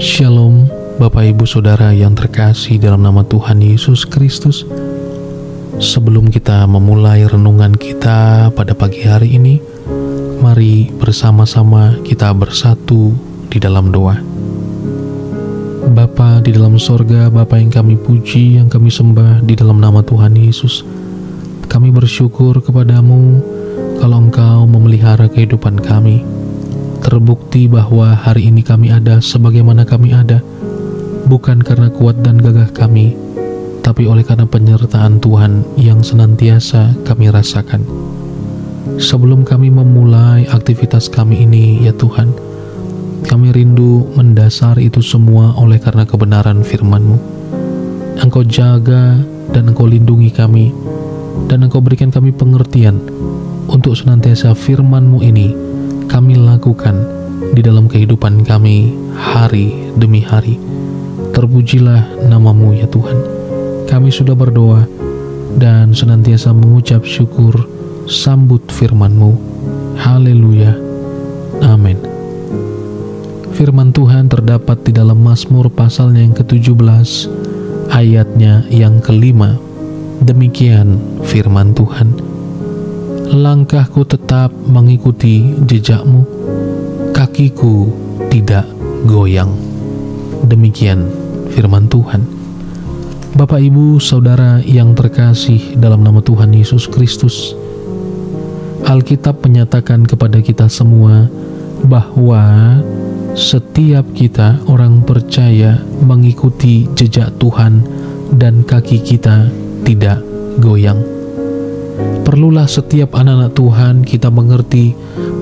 Shalom, Bapak Ibu Saudara yang terkasih dalam nama Tuhan Yesus Kristus. Sebelum kita memulai renungan kita pada pagi hari ini, mari bersama-sama kita bersatu di dalam doa. Bapa di dalam sorga, Bapa yang kami puji, yang kami sembah di dalam nama Tuhan Yesus, kami bersyukur kepadamu kalau Engkau memelihara kehidupan kami. Terbukti bahwa hari ini kami ada sebagaimana kami ada, bukan karena kuat dan gagah kami, tapi oleh karena penyertaan Tuhan yang senantiasa kami rasakan. Sebelum kami memulai aktivitas kami ini, ya Tuhan, kami rindu mendasari itu semua oleh karena kebenaran firman-Mu. Engkau jaga dan Engkau lindungi kami, dan Engkau berikan kami pengertian untuk senantiasa firman-Mu ini kami lakukan di dalam kehidupan kami hari demi hari. Terpujilah nama-Mu ya Tuhan. Kami sudah berdoa dan senantiasa mengucap syukur sambut firman-Mu. Haleluya. Amin. Firman Tuhan terdapat di dalam Mazmur pasalnya yang ke-17, ayatnya yang ke-5. Demikian firman Tuhan. Langkahku tetap mengikuti jejak-Mu, kakiku tidak goyang. Demikian firman Tuhan. Bapak, Ibu, Saudara yang terkasih dalam nama Tuhan Yesus Kristus, Alkitab menyatakan kepada kita semua bahwa setiap kita orang percaya mengikuti jejak Tuhan dan kaki kita tidak goyang. Perlulah setiap anak-anak Tuhan kita mengerti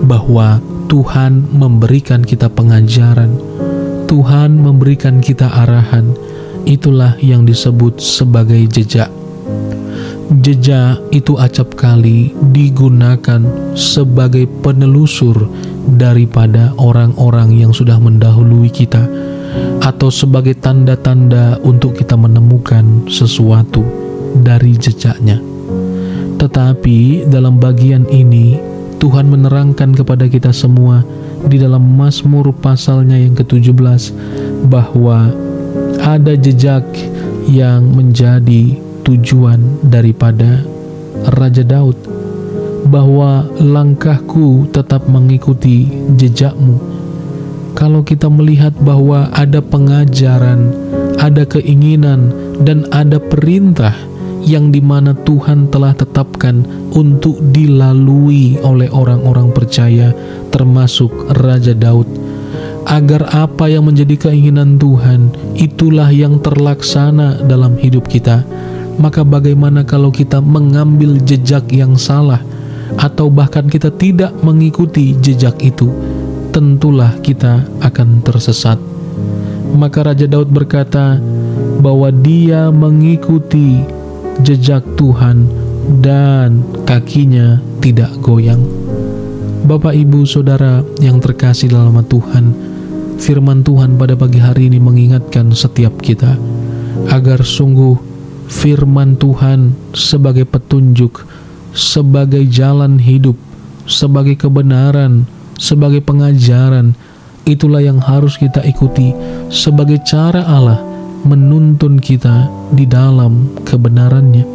bahwa Tuhan memberikan kita pengajaran, Tuhan memberikan kita arahan. Itulah yang disebut sebagai jejak. Jejak itu acap kali digunakan sebagai penelusur daripada orang-orang yang sudah mendahului kita, atau sebagai tanda-tanda untuk kita menemukan sesuatu dari jejaknya. Tetapi dalam bagian ini Tuhan menerangkan kepada kita semua di dalam Mazmur pasalnya yang ke-17 bahwa ada jejak yang menjadi tujuan daripada Raja Daud, bahwa langkahku tetap mengikuti jejak-Mu. Kalau kita melihat bahwa ada pengajaran, ada keinginan, dan ada perintah yang dimana Tuhan telah tetapkan untuk dilalui oleh orang-orang percaya, termasuk Raja Daud, agar apa yang menjadi keinginan Tuhan itulah yang terlaksana dalam hidup kita. Maka bagaimana kalau kita mengambil jejak yang salah, atau bahkan kita tidak mengikuti jejak itu? Tentulah kita akan tersesat. Maka Raja Daud berkata bahwa dia mengikuti jejak Tuhan dan kakinya tidak goyang. Bapak, Ibu, Saudara yang terkasih dalam nama Tuhan, firman Tuhan pada pagi hari ini mengingatkan setiap kita agar sungguh firman Tuhan sebagai petunjuk, sebagai jalan hidup, sebagai kebenaran, sebagai pengajaran, itulah yang harus kita ikuti sebagai cara Allah menuntun kita di dalam kebenarannya.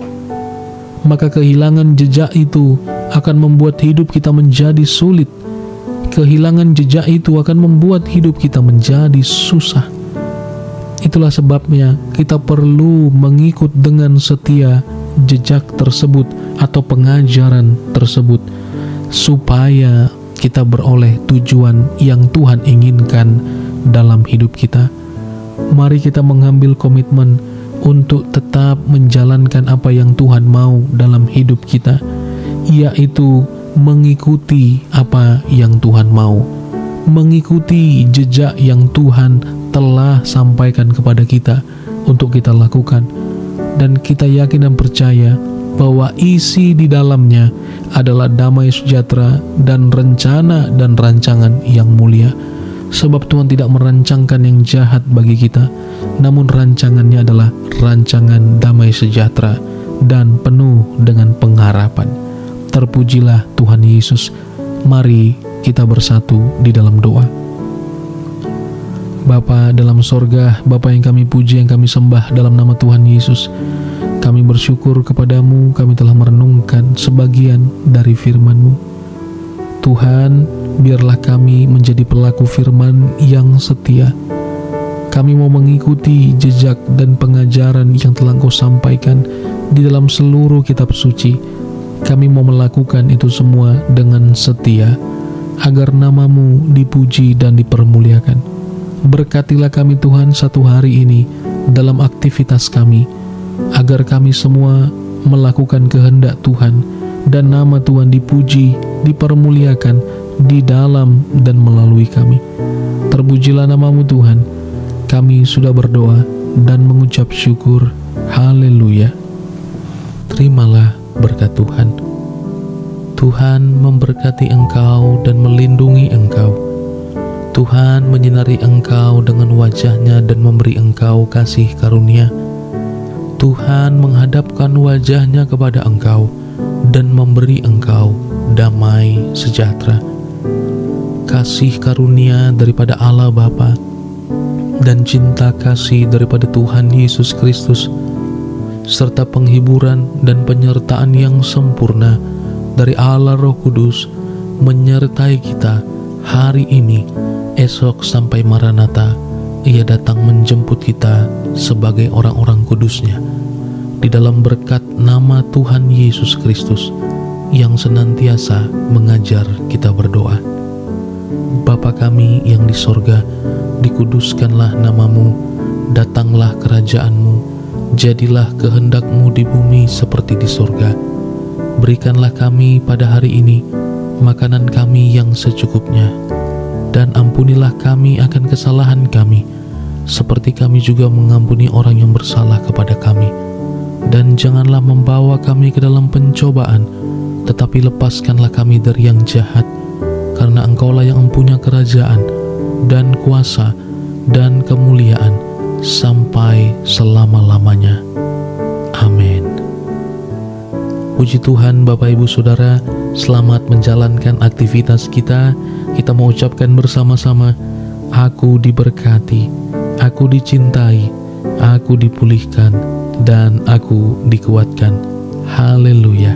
Maka kehilangan jejak itu akan membuat hidup kita menjadi sulit. Kehilangan jejak itu akan membuat hidup kita menjadi susah. Itulah sebabnya kita perlu mengikut dengan setia jejak tersebut atau pengajaran tersebut, supaya kita beroleh tujuan yang Tuhan inginkan dalam hidup kita. Mari kita mengambil komitmen untuk tetap menjalankan apa yang Tuhan mau dalam hidup kita, yaitu mengikuti apa yang Tuhan mau, mengikuti jejak yang Tuhan telah sampaikan kepada kita untuk kita lakukan. Dan kita yakin dan percaya bahwa isi di dalamnya adalah damai sejahtera dan rencana dan rancangan yang mulia. Sebab Tuhan tidak merancangkan yang jahat bagi kita, namun rancangannya adalah rancangan damai sejahtera dan penuh dengan pengharapan. Terpujilah Tuhan Yesus. Mari kita bersatu di dalam doa. Bapa dalam sorga, Bapa yang kami puji, yang kami sembah dalam nama Tuhan Yesus, kami bersyukur kepadamu, kami telah merenungkan sebagian dari firman-Mu. Tuhan, biarlah kami menjadi pelaku firman yang setia. Kami mau mengikuti jejak dan pengajaran yang telah Engkau sampaikan di dalam seluruh kitab suci. Kami mau melakukan itu semua dengan setia, agar nama-Mu dipuji dan dipermuliakan. Berkatilah kami Tuhan satu hari ini dalam aktivitas kami, agar kami semua melakukan kehendak Tuhan dan nama Tuhan dipuji, dipermuliakan di dalam dan melalui kami. Terpujilah nama-Mu Tuhan. Kami sudah berdoa dan mengucap syukur. Haleluya. Terimalah berkat Tuhan. Tuhan memberkati engkau dan melindungi engkau. Tuhan menyinari engkau dengan wajah-Nya dan memberi engkau kasih karunia. Tuhan menghadapkan wajah-Nya kepada engkau dan memberi engkau damai sejahtera. Kasih karunia daripada Allah Bapa dan cinta kasih daripada Tuhan Yesus Kristus, serta penghiburan dan penyertaan yang sempurna dari Allah Roh Kudus menyertai kita hari ini, esok sampai Maranatha. Ia datang menjemput kita sebagai orang-orang kudus-Nya, di dalam berkat nama Tuhan Yesus Kristus yang senantiasa mengajar kita berdoa. Bapa kami yang di sorga, dikuduskanlah nama-Mu, datanglah kerajaan-Mu, jadilah kehendak-Mu di bumi seperti di sorga. Berikanlah kami pada hari ini makanan kami yang secukupnya, dan ampunilah kami akan kesalahan kami, seperti kami juga mengampuni orang yang bersalah kepada kami. Dan janganlah membawa kami ke dalam pencobaan, tetapi lepaskanlah kami dari yang jahat, karena Engkaulah yang mempunyai kerajaan, dan kuasa, dan kemuliaan, sampai selama-lamanya. Amin. Puji Tuhan Bapak Ibu Saudara, selamat menjalankan aktivitas kita. Kita mau ucapkan bersama-sama, aku diberkati, aku dicintai, aku dipulihkan, dan aku dikuatkan. Haleluya.